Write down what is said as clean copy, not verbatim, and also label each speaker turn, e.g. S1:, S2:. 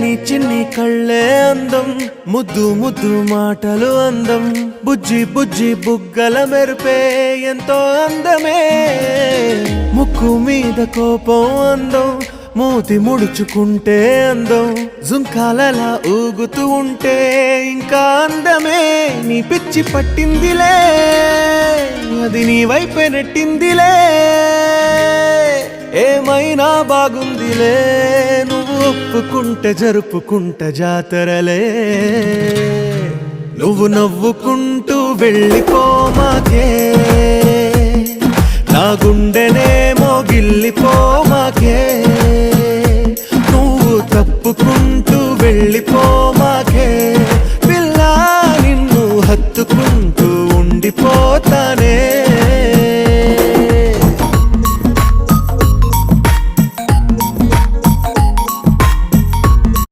S1: చిన్ని చిన్ని కళ్ళే అందం, ముద్దు ముద్దు మాటలు అందం, బుజ్జి బుజ్జి బుగ్గల మెరుపే ఎంతో అందమే. ముక్కు మీద కోపం అందం, మూతి ముడుచుకుంటే అందం, జుంకాలలా ఊగుతూ ఉంటే ఇంకా అందమే. నీ పిచ్చి పట్టిందిలే, అది నీ వైపే నెట్టిందిలే. ఏమైనా బాగుందిలే, నువ్వు ఒప్పుకుంటే జరుపుకుంటే జాతరలే. నువ్వు నవ్వుకుంటూ వెళ్ళిపోమాకే, నా గుండెనేమో గిల్లిపోమాకే. నువ్వు తప్పుకుంటూ వెళ్ళిపోమా